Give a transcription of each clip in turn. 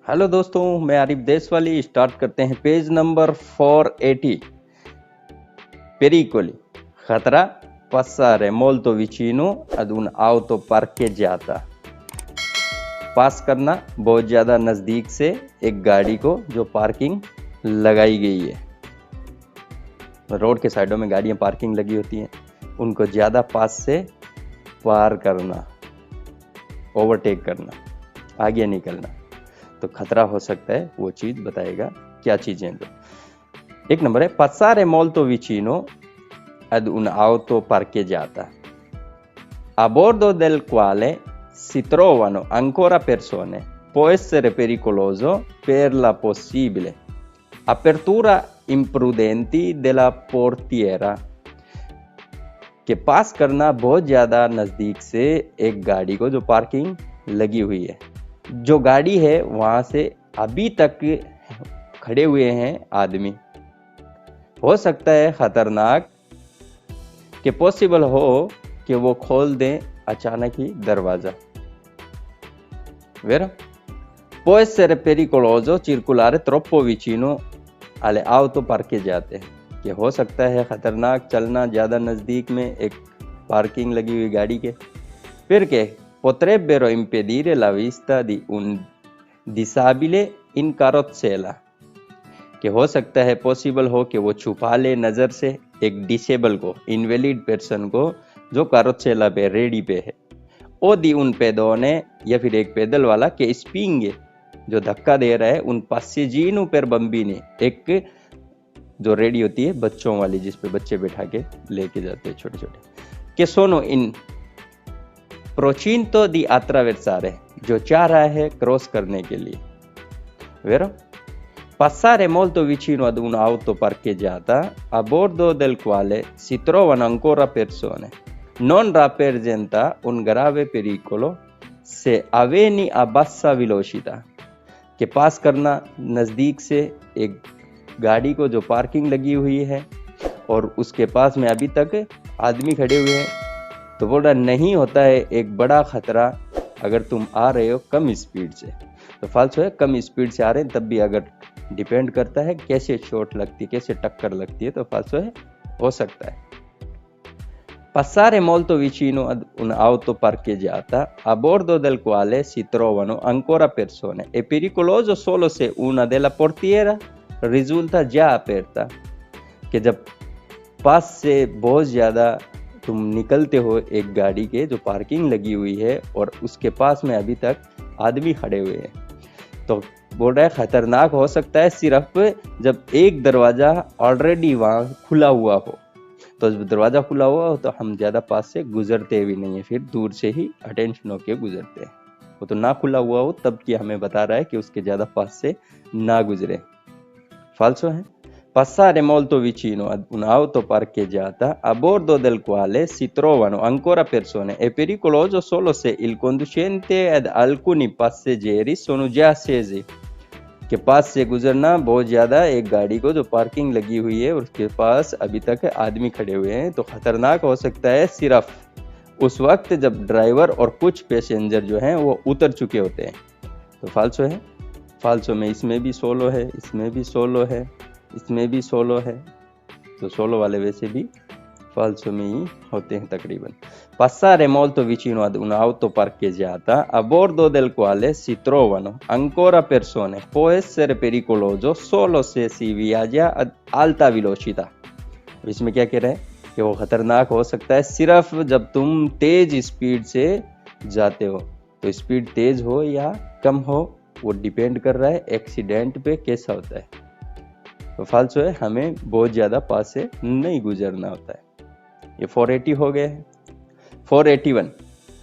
Hello दोस्तों, मैं Arif Deshwali. Start करते हैं पेज नंबर 480। Pericoli. खतरा passare molto vicino ad un auto parcheggiata। पास करना बहुत ज़्यादा नज़दीक से एक गाड़ी को जो पार्किंग लगाई गई है। रोड के साइडों में गाड़ियाँ पार्किंग लगी होती हैं, उनको ज़्यादा पास से पार करना, ओवरटेक करना, आगे निकलना। तो खतरा हो सकता है, वो चीज़ बताएगा क्या चीज़ें। तो एक नंबर है passare molto vicino ad un auto parcheggiata a bordo del quale si trovano ancora persone. Può essere pericoloso per la possibile apertura imprudenti della portiera। के पास करना बहुत ज़्यादा नज़दीक से एक गाड़ी को जो पार्किंग लगी हुई है, जो गाड़ी है वहाँ से अभी तक खड़े हुए हैं आदमी। हो सकता है खतरनाक कि पॉसिबल हो कि वो खोल दें अचानक ही दरवाज़ा। Vero? Può essere pericoloso circolare troppo vicino alle auto parcheggiate। कि हो सकता है खतरनाक चलना ज़्यादा नज़दीक में एक पार्किंग लगी हुई गाड़ी के। फिर के potrebbero impedire la vista di un disabile in carrozzella। कि हो सकता है पॉसिबल हो कि वो छुपा ले नज़र से एक डिसेबल को, इनवैलिड पर्सन को, जो कारोसेला पे, रेडी पे है। ओ दी उन पेदोने, या फिर एक पैदल वाला के स्पिंगे, जो धक्का दे रहा है उन पासेजीनो पर बम्बीने, एक जो रेडी होती है बच्चों वाली, जिस पे बच्चे बैठा के लेके जाते हैं छोटे छोटे। के सोनो इन प्रोचिंतो दी अट्रावेर्सारे, जो चाह रहा है क्रॉस करने के लिए। वेरो passare molto vicino ad un'auto parcheggiata a bordo del quale si trovano ancora persone non rappresenta un grave pericolo se avviene a bassa velocità। के पास करना नज़दीक से एक गाड़ी को जो पार्किंग लगी हुई है और उसके पास में अभी तक आदमी खड़े हुए हैं, तो बोल रहा नहीं होता है एक बड़ा खतरा अगर तुम आ रहे हो कम स्पीड से। तो फाल्सो है, कम स्पीड से आ रहे हैं तब भी, अगर डिपेंड करता है कैसे चोट लगती है, कैसे टक्कर लगती है, तो फाल्सो है, हो सकता है। Passare molto vicino ad un'auto parcheggiata a bordo del quale si trovano ancora persone è pericoloso solo se una della portiera risulta già aperta। कि जब पास से बहुत ज़्यादा तुम निकलते हो एक गाड़ी के जो पार्किंग लगी हुई है और उसके पास में अभी तक आदमी खड़े हुए हैं, तो बोल रहा है खतरनाक हो सकता है सिर्फ जब एक दरवाज़ा ऑलरेडी वहाँ खुला हुआ हो। तो जब दरवाज़ा खुला हुआ हो तो हम ज़्यादा पास से गुजरते भी नहीं है, फिर दूर से ही अटेंशन होके गुजरते हैं। वो तो ना खुला हुआ हो तब कि हमें बता रहा है कि उसके ज़्यादा पास से ना गुजरे। फाल्सो है। Passare molto vicino ad un'auto parcheggiata a bordo del quale si trovano ancora persone è pericoloso solo se il conducente ed alcuni passeggeri sono già scesi। के पास से गुजरना बहुत ज़्यादा एक गाड़ी को जो पार्किंग लगी हुई है और उसके पास अभी तक आदमी खड़े हुए हैं, तो ख़तरनाक हो सकता है सिर्फ उस वक्त जब ड्राइवर और कुछ पैसेंजर जो हैं वो उतर चुके होते हैं। तो फाल्सो है। फाल्सो में इसमें भी सोलो है, इसमें भी सोलो है, इसमें भी सोलो है, तो सोलो वाले वैसे भी फाल्सो में ही होते हैं तकरीबन। Passare molto vicino ad un'auto parcheggiata a bordo del quale si trovano ancora persone può essere pericoloso solo se si viaggia ad alta velocità। इसमें क्या कह रहे हैं कि वो खतरनाक हो सकता है सिर्फ जब तुम तेज स्पीड से जाते हो। तो स्पीड तेज हो या कम हो वो डिपेंड कर रहा है एक्सीडेंट पे कैसा होता है। तो फाल्सो है, हमें बहुत ज़्यादा पास से नहीं गुजरना होता है। ये 480 हो गए हैं। 481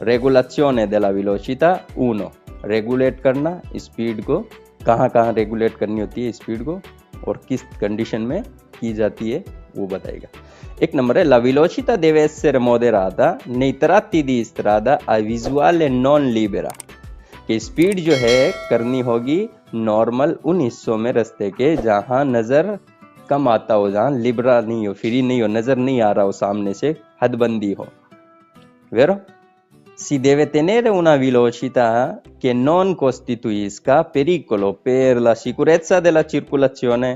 रेगुलेशने della velocità 1। रेगुलेट करना स्पीड को, कहाँ कहाँ रेगुलेट करनी होती है स्पीड को और किस कंडीशन में की जाती है वो बताएगा। एक नंबर है la velocità deve essere moderata nei tratti di strada a visuale non libera। कि स्पीड जो है करनी होगी नॉर्मल उन हिस्सों में रास्ते के जहाँ नज़र कम आता हो, जहाँ लिबरा नहीं हो, फ्री नहीं हो, नज़र नहीं आ रहा हो सामने से, हदबंदी हो। वेरो Si deve tenere una velocità che non costituisca pericolo per la sicurezza della circolazione,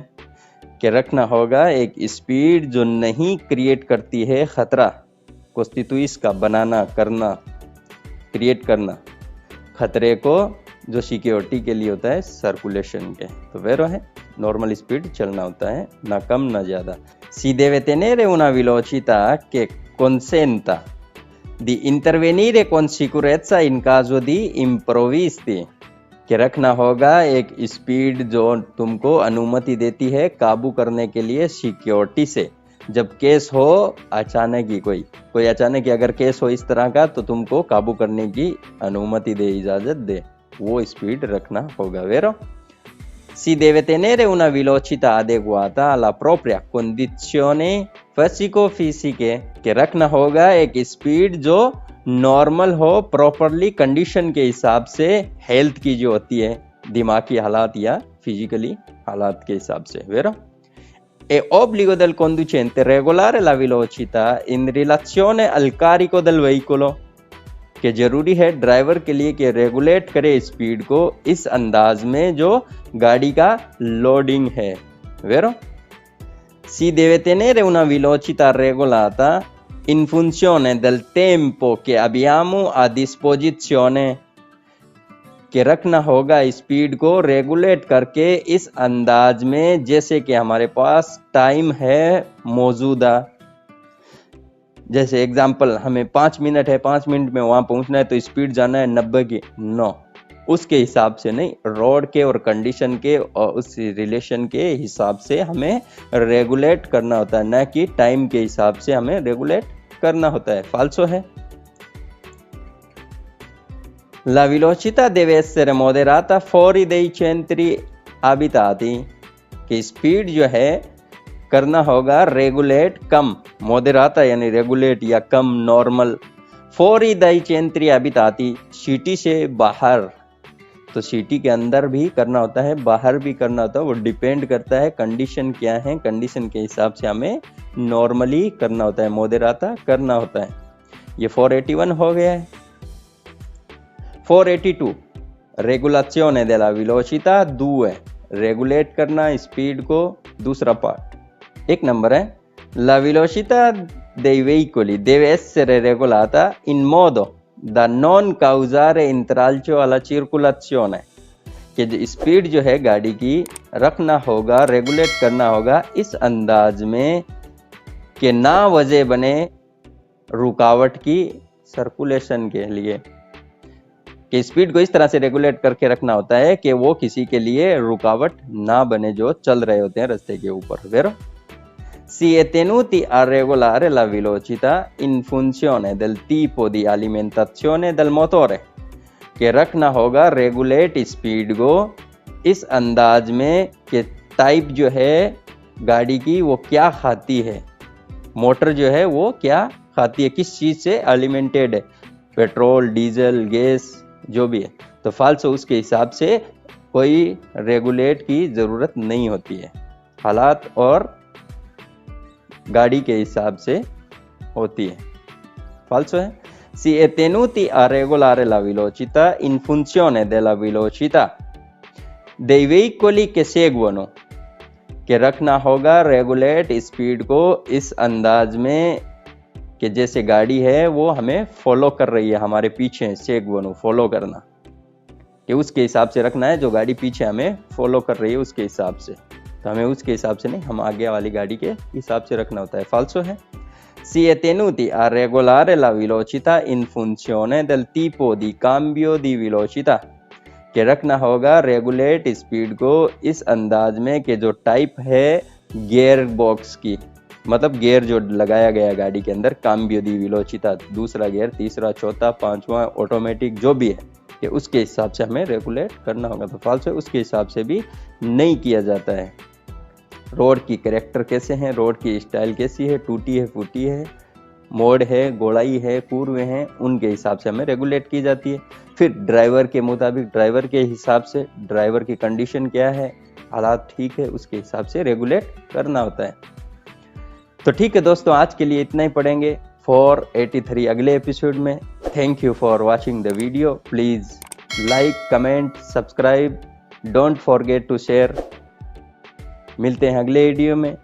कि रखना होगा एक स्पीड जो नहीं क्रिएट करती है खतरा, कॉन्स्टिट्यूइस का बनाना, करना, क्रिएट करना खतरे को, जो सिक्योरिटी के लिए होता है सर्कुलेशन के। तो वेरो है नॉर्मल स्पीड चलना होता है, ना कम ना ज़्यादा। Si deve tenere una velocità che consenta di intervenire con sicurezza in caso di imprevisti, कि रखना होगा एक स्पीड जो तुमको अनुमति देती है काबू करने के लिए सिक्योरिटी से, जब केस हो अचानक ही कोई अचानक ही अगर केस हो इस तरह का, तो तुमको काबू करने की अनुमति दे, इजाजत दे, वो स्पीड रखना होगा। वेरो Si deve tenere una velocità adeguata alla propria condizione fisico-fisiche, कि रखना होगा एक स्पीड जो नॉर्मल हो, प्रॉपरली कंडीशन के हिसाब से, हेल्थ की जो होती है, दिमागी हालात या फिजिकली हालात के हिसाब से। वेरो È obbligo del conducente regolare la velocità in relazione al carico del veicolo, कि जरूरी है ड्राइवर के लिए कि रेगुलेट करे स्पीड को इस अंदाज में जो गाड़ी का लोडिंग है। वेरो Si deve tenere una velocità regolata in funzione del tempo che abbiamo a disposizione, कि रखना होगा स्पीड को रेगुलेट करके इस अंदाज में जैसे कि हमारे पास टाइम है मौजूदा। जैसे एग्जांपल, हमें 5 मिनट है, 5 मिनट में वहां पहुंचना है, तो स्पीड जाना है 90 की, नो, उसके हिसाब से नहीं, रोड के और कंडीशन के और उस रिलेशन के हिसाब से हमें रेगुलेट करना होता है, ना कि टाइम के हिसाब से हमें रेगुलेट करना होता है। फाल्सो है। La velocità deve essere moderata fuori dai centri abitati, कि स्पीड जो है करना होगा रेगुलेट कम, मोदेराता यानी रेगुलेट या कम, normal, fuori dai centri abitati, city से बाहर, तो सिटी के अंदर भी करना होता है, बाहर भी करना होता है, वो डिपेंड करता है कंडीशन क्या है, कंडीशन के हिसाब से हमें नॉर्मली करना होता है, मोदेराता करना होता है। ये 481 हो गया है। 482 रेगुलेशने della velocità 2, रेगुलेट करना स्पीड को, दूसरा पार्ट। एक नंबर है La velocità dei veicoli deve essere regolata in modo da non causare intralcio alla circolazione, कि स्पीड जो है गाड़ी की रखना होगा, रेगुलेट करना होगा इस अंदाज में कि ना वजह बने रुकावट की सर्कुलेशन के लिए, कि स्पीड को इस तरह से रेगुलेट करके रखना होता है कि वो किसी के लिए रुकावट ना बने जो चल रहे होते हैं रास्ते के ऊपर। वेरो Si è tenuti a regolare la velocità in funzione del tipo di alimentazione del motore, कि रखना होगा रेगुलेट स्पीड को इस अंदाज में कि टाइप जो है गाड़ी की वो क्या खाती है, मोटर जो है वो क्या खाती है, किस चीज़ से अलिमेंटेड है, पेट्रोल, डीजल, गैस, जो भी है। तो फाल्सो उसके हिसाब से कोई रेगुलेट की ज़रूरत नहीं होती है, हालात और गाड़ी के हिसाब से होती है। फाल्सो है। Si è tenuti a regolare la velocità in funzione della velocità dei veicoli che seguono, कि रखना होगा रेगुलेट स्पीड को इस अंदाज में कि जैसे गाड़ी है वो हमें फॉलो कर रही है, हमारे पीछे, सेगवनो फॉलो करना, कि उसके हिसाब से रखना है, जो गाड़ी पीछे हमें फॉलो कर रही है उसके हिसाब से, तो हमें उसके हिसाब से नहीं, हम आगे वाली गाड़ी के हिसाब से रखना होता है। फाल्सो है। Si è tenuti a regolare la velocità in funzione del tipo di cambio di velocità, कि रखना होगा रेगुलेट स्पीड को इस अंदाज में कि जो टाइप है गियर बॉक्स की, मतलब गियर जो लगाया गया गाड़ी के अंदर, काम्बियो दी वेलोचिता, दूसरा गियर, तीसरा, चौथा, पांचवा, ऑटोमेटिक जो भी है, कि उसके हिसाब से हमें रेगुलेट करना होगा। तो फाल्सो उसके हिसाब से भी नहीं किया जाता है। रोड की कैरेक्टर कैसे हैं, रोड की स्टाइल कैसी है, टूटी है, फूटी है, मोड़ है, गोलाई है, पूर्व है, उनके हिसाब से हमें रेगुलेट की जाती है। फिर ड्राइवर के मुताबिक, ड्राइवर के हिसाब से, ड्राइवर की कंडीशन क्या है, हालात ठीक है, उसके हिसाब से रेगुलेट करना होता है। तो ठीक है दोस्तों, आज के लिए इतना ही पढ़ेंगे 483 अगले एपिसोड में। Thank you for watching the video. Please like, comment, subscribe. Don't forget to share. मिलते हैं अगले वीडियो में।